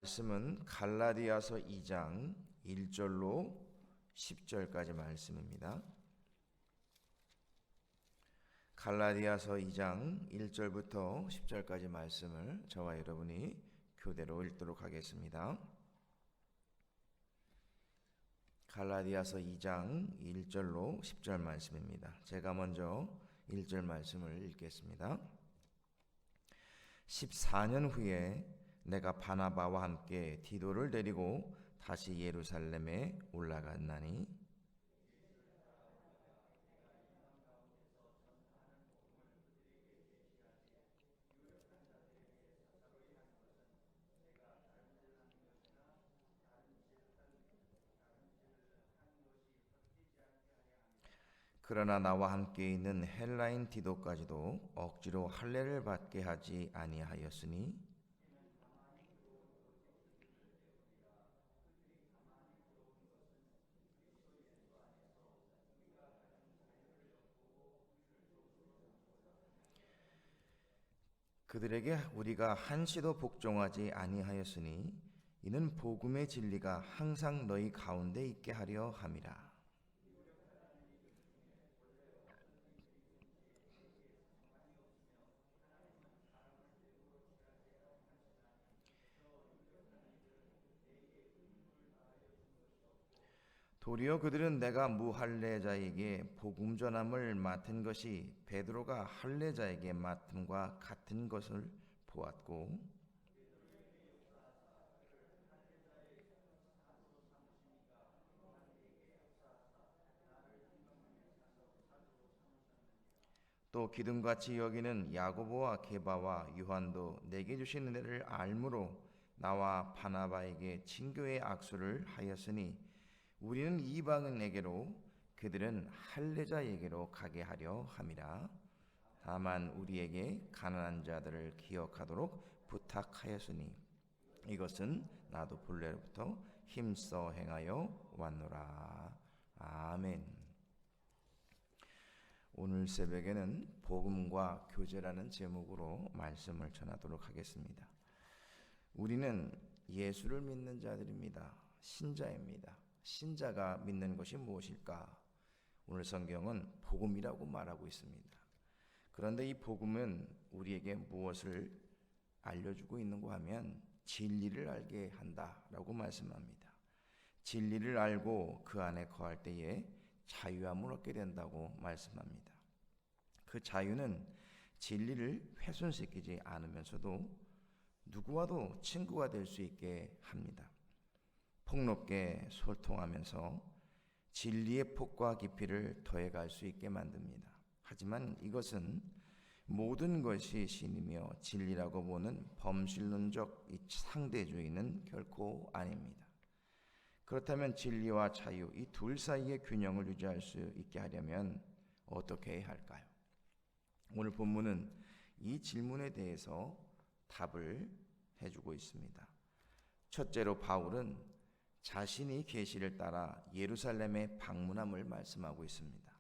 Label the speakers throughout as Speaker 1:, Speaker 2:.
Speaker 1: 말씀은 갈라디아서 2장 1절로 10절까지 말씀입니다. 갈라디아서 2장 1절부터 10절까지 말씀을 저와 여러분이 교대로 읽도록 하겠습니다. 갈라디아서 2장 1절로 10절 말씀입니다. 제가 먼저 1절 말씀을 읽겠습니다. 14년 후에 내가 바나바와 함께 디도를 데리고 다시 예루살렘에 올라갔나니 그러나 나와 함께 있는 헬라인 디도까지도 억지로 할례를 받게 하지 아니하였으니 그들에게 우리가 한시도 복종하지 아니하였으니 이는 복음의 진리가 항상 너희 가운데 있게 하려 함이라. 도리어 그들은 내가 무할례자에게 복음 전함을 맡은 것이 베드로가 할례자에게 맡음과 같은 것을 보았고 또 기둥같이 여기는 야고보와 게바와 요한도 내게 주신 은혜를 알므로 나와 바나바에게 친교의 악수를 하였으니 우리는 이방인에게로 그들은 할례자에게로 가게 하려 함이라. 다만 우리에게 가난한 자들을 기억하도록 부탁하였으니 이것은 나도 본래부터 힘써 행하여 왔노라. 아멘. 오늘 새벽에는 복음과 교제라는 제목으로 말씀을 전하도록 하겠습니다. 우리는 예수를 믿는 자들입니다. 신자입니다. 신자가 믿는 것이 무엇일까? 오늘 성경은 복음이라고 말하고 있습니다. 그런데 이 복음은 우리에게 무엇을 알려주고 있는가 하면 진리를 알게 한다라고 말씀합니다. 진리를 알고 그 안에 거할 때에 자유함을 얻게 된다고 말씀합니다. 그 자유는 진리를 훼손시키지 않으면서도 누구와도 친구가 될 수 있게 합니다. 폭넓게 소통하면서 진리의 폭과 깊이를 더해갈 수 있게 만듭니다. 하지만 이것은 모든 것이 신이며 진리라고 보는 범신론적 상대주의는 결코 아닙니다. 그렇다면 진리와 자유 이 둘 사이의 균형을 유지할 수 있게 하려면 어떻게 해야 할까요? 오늘 본문은 이 질문에 대해서 답을 해주고 있습니다. 첫째로 바울은 자신이 계시를 따라 예루살렘에 방문함을 말씀하고 있습니다.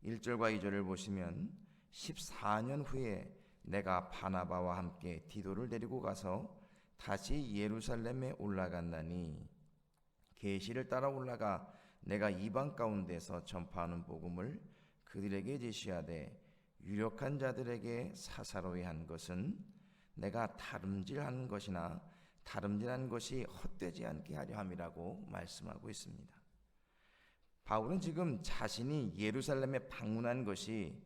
Speaker 1: 1절과 2절을 보시면 14년 후에 내가 바나바와 함께 디도를 데리고 가서 다시 예루살렘에 올라갔나니 계시를 따라 올라가 내가 이방 가운데서 전파하는 복음을 그들에게 제시하되 유력한 자들에게 사사로이 한 것은 내가 다름질한 것이나 다름질한 것이 헛되지 않게 하려 함이라고 말씀하고 있습니다. 바울은 지금 자신이 예루살렘에 방문한 것이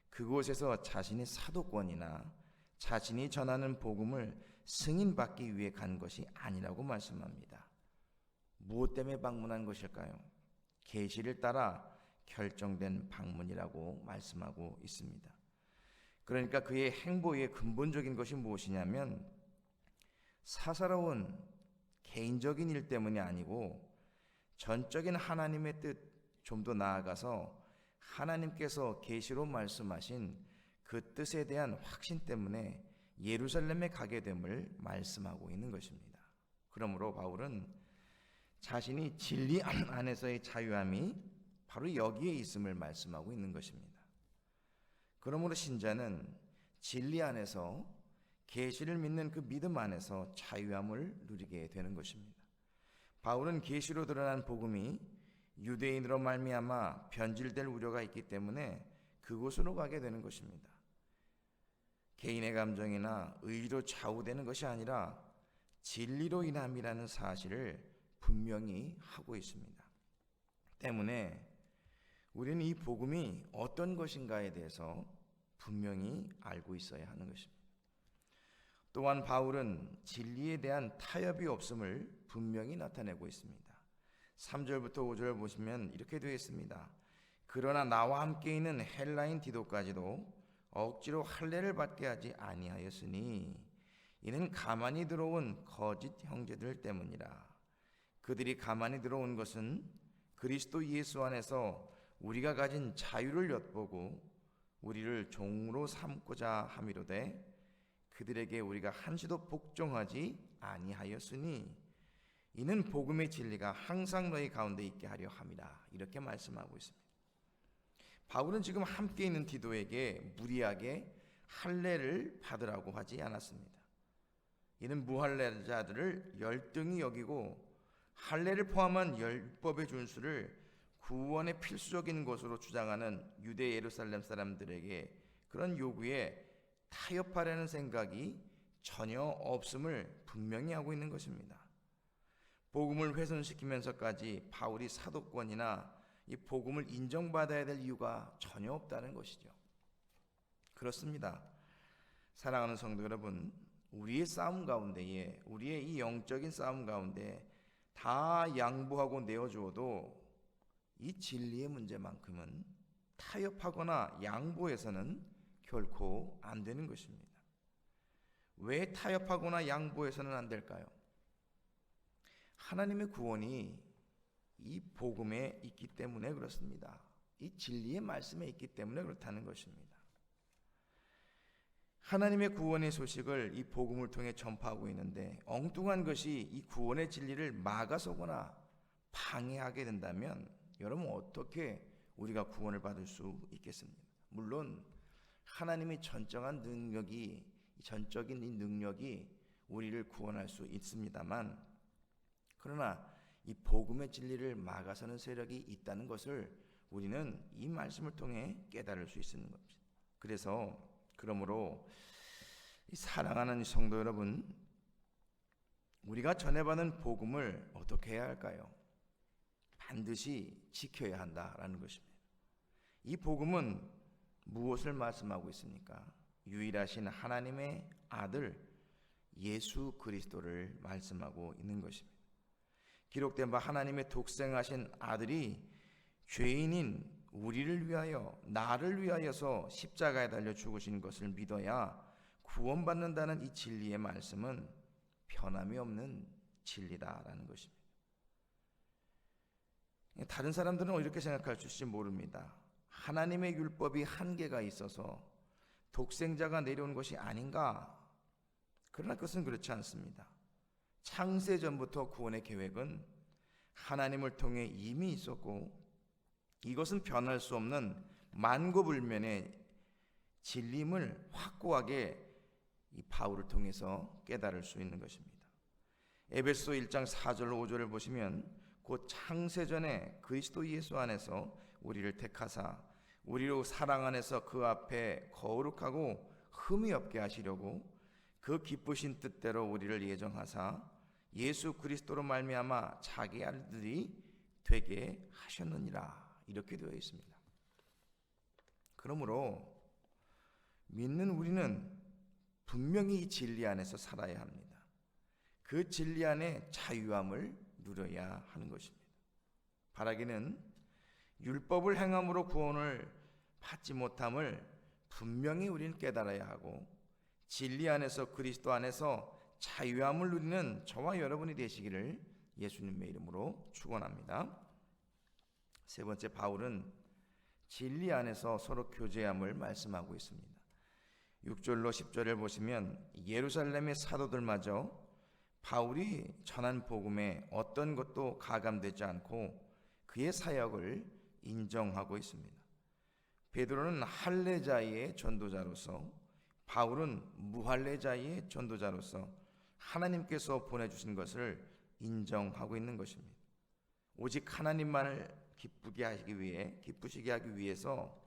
Speaker 1: 그곳에서 자신의 사도권이나 자신이 전하는 복음을 승인받기 위해 간 것이 아니라고 말씀합니다. 무엇 때문에 방문한 것일까요? 계시를 따라 결정된 방문이라고 말씀하고 있습니다. 그러니까 그의 행보의 근본적인 것이 무엇이냐면 사사로운 개인적인 일 때문이 아니고 전적인 하나님의 뜻, 좀 더 나아가서 하나님께서 계시로 말씀하신 그 뜻에 대한 확신 때문에 예루살렘에 가게 됨을 말씀하고 있는 것입니다. 그러므로 바울은 자신이 진리 안에서의 자유함이 바로 여기에 있음을 말씀하고 있는 것입니다. 그러므로 신자는 진리 안에서 계시를 믿는 그 믿음 안에서 자유함을 누리게 되는 것입니다. 바울은 계시로 드러난 복음이 유대인으로 말미암아 변질될 우려가 있기 때문에 그곳으로 가게 되는 것입니다. 개인의 감정이나 의로 좌우되는 것이 아니라 진리로 인함이라는 사실을 분명히 하고 있습니다. 때문에 우리는 이 복음이 어떤 것인가에 대해서 분명히 알고 있어야 하는 것입니다. 또한 바울은 진리에 대한 타협이 없음을 분명히 나타내고 있습니다. 3절부터 5절 보시면 이렇게 되어 있습니다. 그러나 나와 함께 있는 헬라인 디도까지도 억지로 할례를 받게 하지 아니하였으니 이는 가만히 들어온 거짓 형제들 때문이라. 그들이 가만히 들어온 것은 그리스도 예수 안에서 우리가 가진 자유를 엿보고 우리를 종으로 삼고자 함이로되 그들에게 우리가 한시도 복종하지 아니하였으니 이는 복음의 진리가 항상 너희 가운데 있게 하려 함이라. 이렇게 말씀하고 있습니다. 바울은 지금 함께 있는 디도에게 무리하게 할례를 받으라고 하지 않았습니다. 이는 무할례자들을 열등히 여기고 할례를 포함한 율법의 준수를 구원의 필수적인 것으로 주장하는 유대 예루살렘 사람들에게 그런 요구에 타협하려는 생각이 전혀 없음을 분명히 하고 있는 것입니다. 복음을 훼손시키면서까지 바울이 사도권이나 이 복음을 인정받아야 될 이유가 전혀 없다는 것이죠. 그렇습니다. 사랑하는 성도 여러분, 우리의 싸움 가운데에, 우리의 이 영적인 싸움 가운데 다 양보하고 내어주어도 이 진리의 문제만큼은 타협하거나 양보해서는 결코 안 되는 것입니다. 왜 타협하거나 양보해서는 안 될까요? 하나님의 구원이 이 복음에 있기 때문에 그렇습니다. 이 진리의 말씀에 있기 때문에 그렇다는 것입니다. 하나님의 구원의 소식을 이 복음을 통해 전파하고 있는데 엉뚱한 것이 이 구원의 진리를 막아서거나 방해하게 된다면 여러분 어떻게 우리가 구원을 받을 수 있겠습니까? 물론 하나님의 전적인 이 능력이 우리를 구원할 수 있습니다만 그러나 이 복음의 진리를 막아서는 세력이 있다는 것을 우리는 이 말씀을 통해 깨달을 수 있는 겁니다. 그러므로 사랑하는 성도 여러분, 우리가 전해받은 복음을 어떻게 해야 할까요? 반드시 지켜야 한다라는 것입니다. 이 복음은 무엇을 말씀하고 있습니까? 유일하신 하나님의 아들 예수 그리스도를 말씀하고 있는 것입니다. 기록된 바 하나님의 독생하신 아들이 죄인인 우리를 위하여 나를 위하여서 십자가에 달려 죽으신 것을 믿어야 구원받는다는 이 진리의 말씀은 변함이 없는 진리다라는 것입니다. 다른 사람들은 이렇게 생각할 줄지 모릅니다. 하나님의 율법이 한계가 있어서 독생자가 내려온 것이 아닌가? 그러나 그것은 그렇지 않습니다. 창세 전부터 구원의 계획은 하나님을 통해 이미 있었고 이것은 변할 수 없는 만고불면의 진리임을 확고하게 이 바울을 통해서 깨달을 수 있는 것입니다. 에베소 1장 4절 5절을 보시면 곧 창세전에 그리스도 예수 안에서 우리를 택하사 우리로 사랑 안에서 그 앞에 거룩하고 흠이 없게 하시려고 그 기쁘신 뜻대로 우리를 예정하사 예수 그리스도로 말미암아 자기 아들들이 되게 하셨느니라. 이렇게 되어 있습니다. 그러므로 믿는 우리는 분명히 이 진리 안에서 살아야 합니다. 그 진리 안에 자유함을 누려야 하는 것입니다. 바라기는 율법을 행함으로 구원을 받지 못함을 분명히 우리는 깨달아야 하고 진리 안에서 그리스도 안에서 자유함을 누리는 저와 여러분이 되시기를 예수님의 이름으로 축원합니다. 세 번째, 바울은 진리 안에서 서로 교제함을 말씀하고 있습니다. 6절로 10절을 보시면 예루살렘의 사도들마저 바울이 전한 복음에 어떤 것도 가감되지 않고 그의 사역을 인정하고 있습니다. 베드로는 할례자의 전도자로서 바울은 무할례자의 전도자로서 하나님께서 보내주신 것을 인정하고 있는 것입니다. 오직 하나님만을 기쁘시게 하기 위해서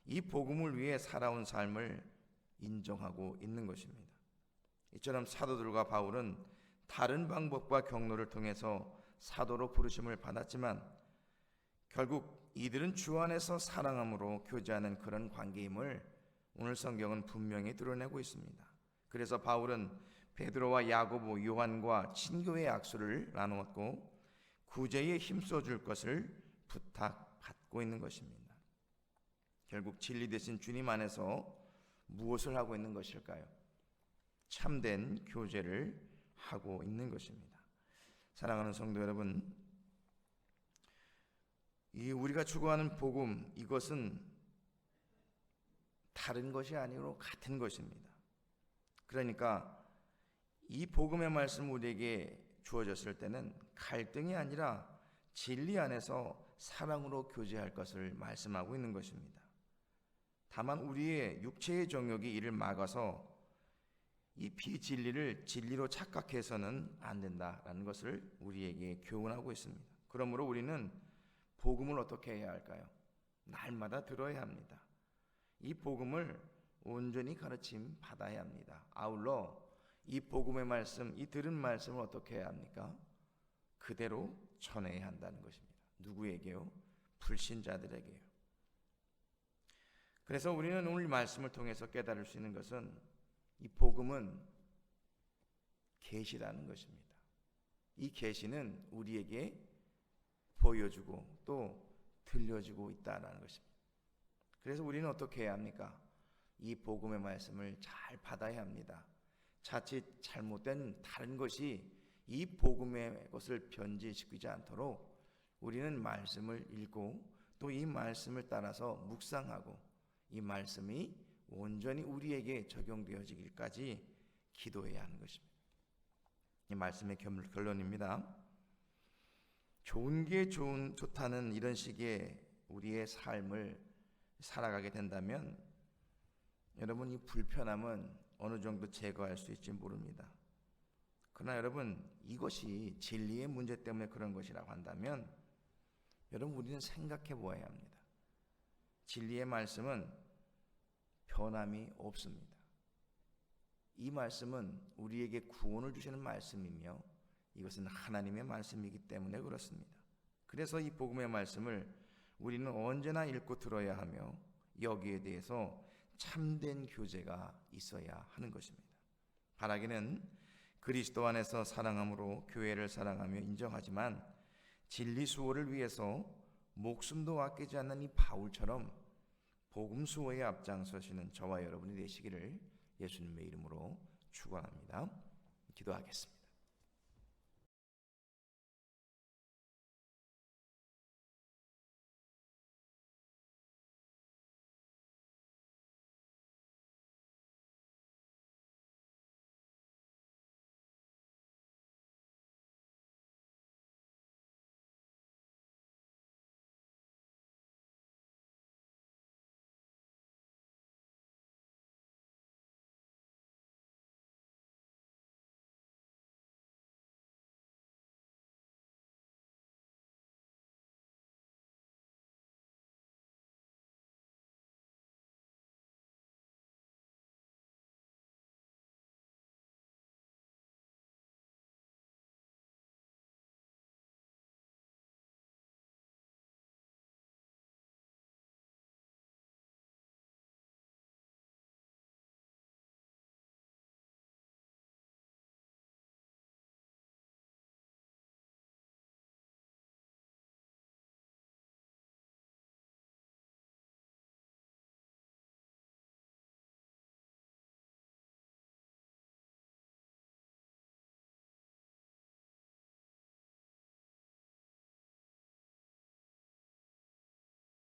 Speaker 1: 이 복음을 위해 살아온 삶을 인정하고 있는 것입니다. 이처럼 사도들과 바울은 다른 방법과 경로를 통해서 사도로 부르심을 받았지만 결국 이들은 주 안에서 사랑함으로 교제하는 그런 관계임을 오늘 성경은 분명히 드러내고 있습니다. 그래서 바울은 베드로와 야고보, 요한과 친교의 악수를 나누었고 구제에 힘써줄 것을 부탁받고 있는 것입니다. 결국 진리 되신 주님 안에서 무엇을 하고 있는 것일까요? 참된 교제를 하고 있는 것입니다. 사랑하는 성도 여러분, 우리가 추구하는 복음, 이것은 다른 것이 아니고 같은 것입니다. 그러니까 이 복음의 말씀 우리에게 주어졌을 때는 갈등이 아니라 진리 안에서 사랑으로 교제할 것을 말씀하고 있는 것입니다. 다만 우리의 육체의 정욕이 이를 막아서 이 비진리를 진리로 착각해서는 안 된다라는 것을 우리에게 교훈하고 있습니다. 그러므로 우리는 복음을 어떻게 해야 할까요? 날마다 들어야 합니다. 이 복음을 온전히 가르침 받아야 합니다. 아울러 이 복음의 말씀, 이 들은 말씀을 어떻게 해야 합니까? 그대로 전해야 한다는 것입니다. 누구에게요? 불신자들에게요. 그래서 우리는 오늘 말씀을 통해서 깨달을 수 있는 것은 이 복음은 계시라는 것입니다. 이 계시는 우리에게 보여주고 또 들려주고 있다는 것입니다. 그래서 우리는 어떻게 해야 합니까? 이 복음의 말씀을 잘 받아야 합니다. 자칫 잘못된 다른 것이 이 복음의 것을 변질시키지 않도록 우리는 말씀을 읽고 또 이 말씀을 따라서 묵상하고 이 말씀이 온전히 우리에게 적용되어지기까지 기도해야 하는 것입니다. 이 말씀의 결론입니다. 좋은 게 좋다는 이런 식의 우리의 삶을 살아가게 된다면 여러분, 이 불편함은 어느 정도 제거할 수 있을지 모릅니다. 그러나 여러분, 이것이 진리의 문제 때문에 그런 것이라고 한다면 여러분, 우리는 생각해 보아야 합니다. 진리의 말씀은 변함이 없습니다. 이 말씀은 우리에게 구원을 주시는 말씀이며 이것은 하나님의 말씀이기 때문에 그렇습니다. 그래서 이 복음의 말씀을 우리는 언제나 읽고 들어야 하며 여기에 대해서 참된 교제가 있어야 하는 것입니다. 바라기는 그리스도 안에서 사랑함으로 교회를 사랑하며 인정하지만 진리 수호를 위해서 목숨도 아끼지 않는 이 바울처럼 복음 수호에 앞장서시는 저와 여러분이 되시기를 예수님의 이름으로 축원합니다. 기도하겠습니다.